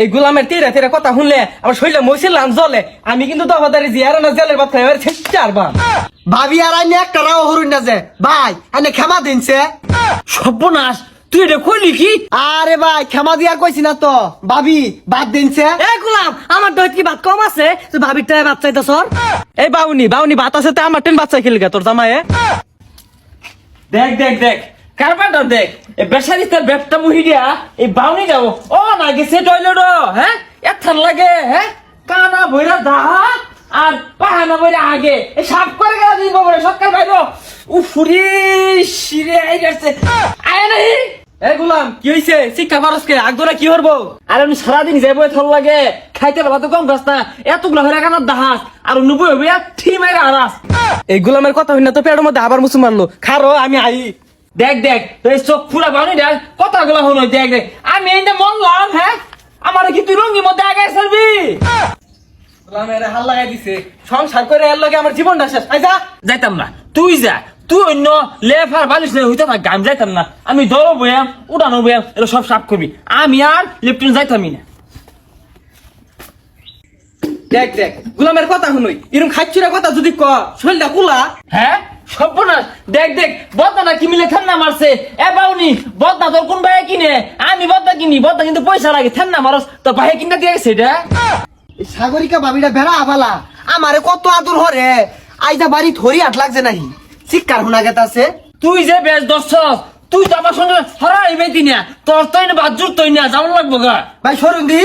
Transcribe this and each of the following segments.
এই গোলামের তেরা তেরা কথা শুনলে আমার শরীরে মইছিল লান জ্বলে। আমি কিন্তু দফাদারি জিয়ার না জেলের ভাত খাই চারবার। ভাবি আর আইনে একটা রাও হরুন না যে ভাই আইনে ক্ষমা দিনছে। সর্বনাশ, তুই এটা কইলি কি? আরে ভাই ক্ষমা দিয়ার কইছি না তো, ভাবি বাদ দিনছে। এ গোলাম, আমার দইত কি ভাত কম আছে? তুই ভাবির টাকা ভাত চাইতেছ? এই বাউনি বাউনি ভাত আছে, আমার টেন বাচ্চা খেলগা তোর জামায়ে। দেখ দেখ দেখ কারবারটা দেখ, এই বেসারিস্তার ব্যাপটা মুহিডিয়া এই বাউনি যাও ও না গেছে টয়লেট। হ্যাঁ এথান লাগে, হ্যাঁ কানা বইরা দাঁত আর পাহানা বইরা আগে এই সাপ করে গেল দিন বাবরে সকাল বাইরো উফুরি শিরে আই গেছে আয় নাই। এ গোলাম কি হইছে? শিক্ষা খরচকে আগদরা কি করবো? আর আমি সারাদিন যাইব থল লাগে, খাইতে পারবা তো কম রাস্তা এতগুলো হয়ে কানার দাহাস আর নুবই হইয়া ঠিক মাইরা আরাস। এই গোলামের কথা হই না তো পেটের মধ্যে আবার মুসু মারলো। খারো আমি আই। দেখ দেখ তো এই চোখ ফুলা বাউনি দেখ কথাগুলো হলো। দেখ দেখ আমি এই মনলাম, হ্যাঁ আমার কি তুই রঙির মধ্যে আগে সারবি? গোলামের হাল লাগাই দিছে, সংসার করে এর লগে আমার জীবনটা শেষ। আই যা। যাইতাম না, তুই যা। তুই অন্য লেফার বালিশ হইতে থাক, আমি যাইতাম না। আমি ধরো বয়াম উঠানো বয়াম এগুলো সব সাফ করবি, আমি আর লেফটেন্ট যাইতামই না। দেখ দেখ গোলামের কথা শুনই, এরকম খাচ্ছিরা কথা যদি ক শরীরটা কুলা। হ্যাঁ সর্বনাশ, দেখ দেখ বদনা কি মিলে ঠান্ডা মারছে। এ বাউনি বদনা তোর কোন ভাই কিনে? আমি বদনা কিনি, বদনা কিন্তু পয়সা লাগে। ঠান্ডা মারস তোর ভাই কিনা দিয়ে গেছে এটা। এই সাগরিকা ভাবিটা বেড়া আবালা আমারে কত আদর হরে, আইজা বাড়ি ধরি আট লাগছে নাহি শিক্ষার হুনা গেতাছে। তুই যে বেশ দর্শক, তুই তো আমার সঙ্গে হরাইবে দিনা, তোর তো বাজুর তৈ না যাওয়ার লাগবো গা। ভাই সরুন দি,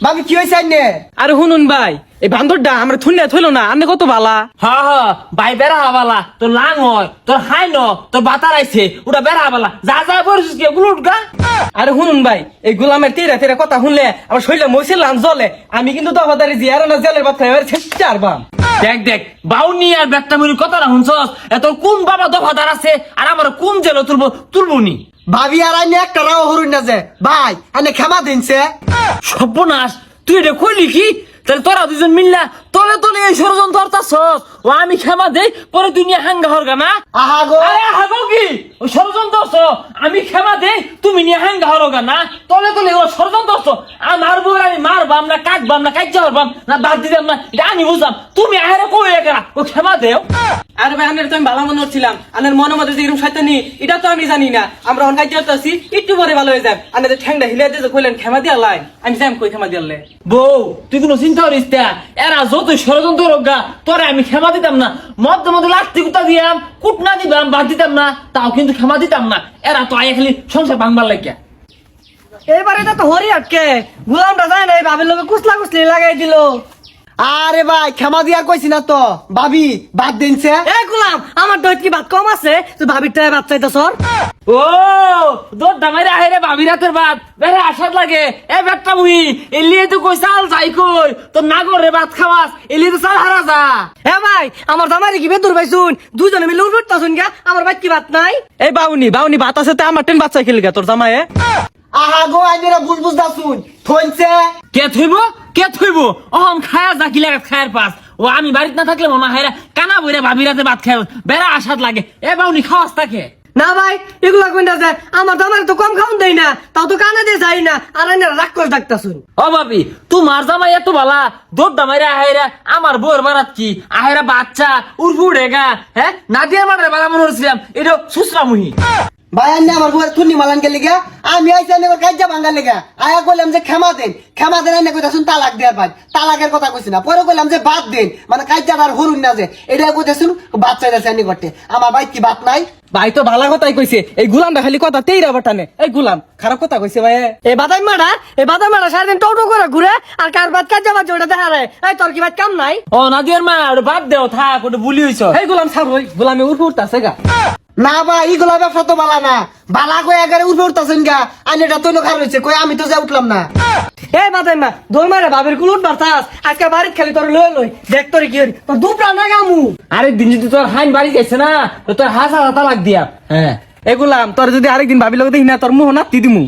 ভাবি কি হয়েছে আইনে? আরে শুনুন ভাই, এই বান্দরটা আমরা থুইনা থইল না, আপনি কত বালা। হ্যাঁ হ্যাঁ ভাই বেড়া হাবালা, তোর লাং হয়, তোর হাই ন, তোর বাতার আইছে ওটা বেড়া হাবালা। যা যা পড়ছিস কি ওগুলো উঠগা। আরে শুনুন ভাই, এই গোলামের তেরা তেরা কথা শুনলে আমার শরীরে মইছিল লান জ্বলে। আমি কিন্তু দফাদারি জিয়ার না জেলের ভাত খাই চারবার। দেখ দেখ বাউনি আর ব্যাগটা মুড়ির কথা না শুনছস? এত কোন বাবা দফাদার আছে আর আমার কোন জেলে তুলবো নি? ভাবি আর আইনে একটা রাও হরুন না যে ভাই আইনে ক্ষমা দিনছে। সর্বনাশ, তুই এটা কইলি কি? তাহলে তোরা দুজন মিললা তলে তলে এই ষড়যন্ত্র করতাছস। ও আমি ক্ষমা দেই পরে তুই নিয়ে হাঙ্গা হরগা না? আহা গো, আরে হাগো কি ও ষড়যন্ত্র করছ? আমি ক্ষমা দেই তুমি নিয়ে হাঙ্গা হরগা না? তলে তলে ও ষড়যন্ত্র করছ। আমার বউ আমি মারবাম না কাটবাম না কাইচা হরবাম না বাদ দিতাম না, এটা আমি বুঝলাম। তুমি আহেরে কই একা ও ক্ষমা দেও। আরে ভাই আনের তো আমি ভালো মনে হচ্ছিলাম, আনের মনের মধ্যে যে এরকম শয়তানি এটা তো আমি জানি না। আমরা অন কাইতে হতাছি একটু পরে ভালো হয়ে যাবে। আনের ঠ্যাংটা হিলে দিয়ে কইলেন ক্ষমা দিয়া লাই, আমি যাম কই ক্ষমা দিয়ালে। বউ তুই কোনো চিন্তা করিস না, এরা যতই ষড়যন্ত্র রোগা তোরে আমি ক্ষমা দিতাম না। মধ্যে মধ্যে লাস্তি কুতা দিয়াম, কুটনা দিতাম, বাদ দিতাম না, তাও কিন্তু ক্ষমা দিতাম না। এরা তো আয় খালি সংসার ভাঙবার লাগিয়া। এবারে তো হরি আটকে গোলামটা যায় না, ভাবির লোকে কুচলা কুচলি লাগাই দিল। আরে ভাই ক্ষমা দিয়ার কইছি না তো, ভাবি বাদ দিনছে। এ গোলাম, আমার দইত কি ভাত কম আছে? তুই ভাবির টাকা ভাত চাইতেছ? ও তোর দামাইরে আহেরে ভাবি রাতের ভাত বেড়ে আসার লাগে। এ ব্যাগটা মুহি এলিয়ে তো কই চাল যাই কই তোর নাগরে ভাত খাওয়াস, এলিয়ে তো চাল হারা যা। এ ভাই আমার জামাই কি বেদুর পাইছুন? দুজনে মিলে উঠতাছুন গা, আমার ভাই কি ভাত নাই? এই বাউনি বাউনি ভাত আছে তে আমার টেন বাচ্চা খেলগা তোর জামায়ে। আহা গো, আইনেরা বুঝ দাসুন থইছে। কে থইব অহম খায়া যা কি লাগে খায়ের পাস। ও আমি বাড়িতে না থাকলে মামা হায়রা কানা বইরা ভাবি রাতে ভাত খায় বেড়া আসাদ লাগে। এ বাউনি খাওয়াস তাকে না ভাই এগুলা কইনা যায়, আমার জামাই তো কম খাওন দেই না, তাও তো কানে দিয়ে যাই না, আর আইনারা রাগ করে ডাকতাছুন। ও ভাবি তোমার জামাই এত বালা, দোর দামাইরা আহেরা আমার বউর বারাত কি আহেরা বাচ্চা উড়ফু উড়েগা। হ্যাঁ নাদিয়ার মাঠে বালা মনে হচ্ছিলাম এটা সুসরামুহি। ভাই আইনে আমার বউয়ের থুনি মালান গেলে গা, আমি আইছি আইনে কাজ্জা ভাঙ্গার লেগা। আয়া কইলাম যে ক্ষমা দেন, ক্ষমা দেন। আইনে কইতাছুন তালাক দেয়ার ভাই, তালাকের কথা কইছি না। পরে কইলাম যে বাদ দেন, মানে কাজ্জা আর হরুন না যে এটা কইতাছুন বাদ চাইতাছে আইনি করতে। আমার ভাই কি বাদ নাই? ভাই তো ভালো কথাই কইছে, এই গুলামটা খালি কথা তেইরা বাটানে। এই গুলাম খারাপ কথা কইছে ভাই। এই বাদাই মারা সারাদিন টোটো করে ঘুরে আর কার ভাত কাজ যাবার ওটা দেখা রে। এই তোর কি ভাত কাম নাই? ও নাদিয়ার মা ওটা বাদ দেও থাক, ওটা বুলি হইছ। এই গুলাম ছাড় ওই গুলামে উঠতাছে গা। না ভাই এগুলা ব্যবসা তো বালা না, বালা কই এগারে উঠে উঠতাছেন গা। আইনে এটা তৈল খার হয়েছে কই, আমি তো যা উঠলাম না। এই বাদাই মা দই মারে ভাবের কুল উঠবার থাস, আজকে বাড়িতে খালি তোর লই দেখ তোর কি হরি তোর দুপড়া না গামু। আরেকদিন যদি তোর হাইন বাড়ি যাইছে না তো তোর হাসা তালাক দিয়া। হ্যাঁ এগুলাম তোর যদি আরেকদিন ভাবি লোক দেখি না তোর মুহ নাতি দিমু।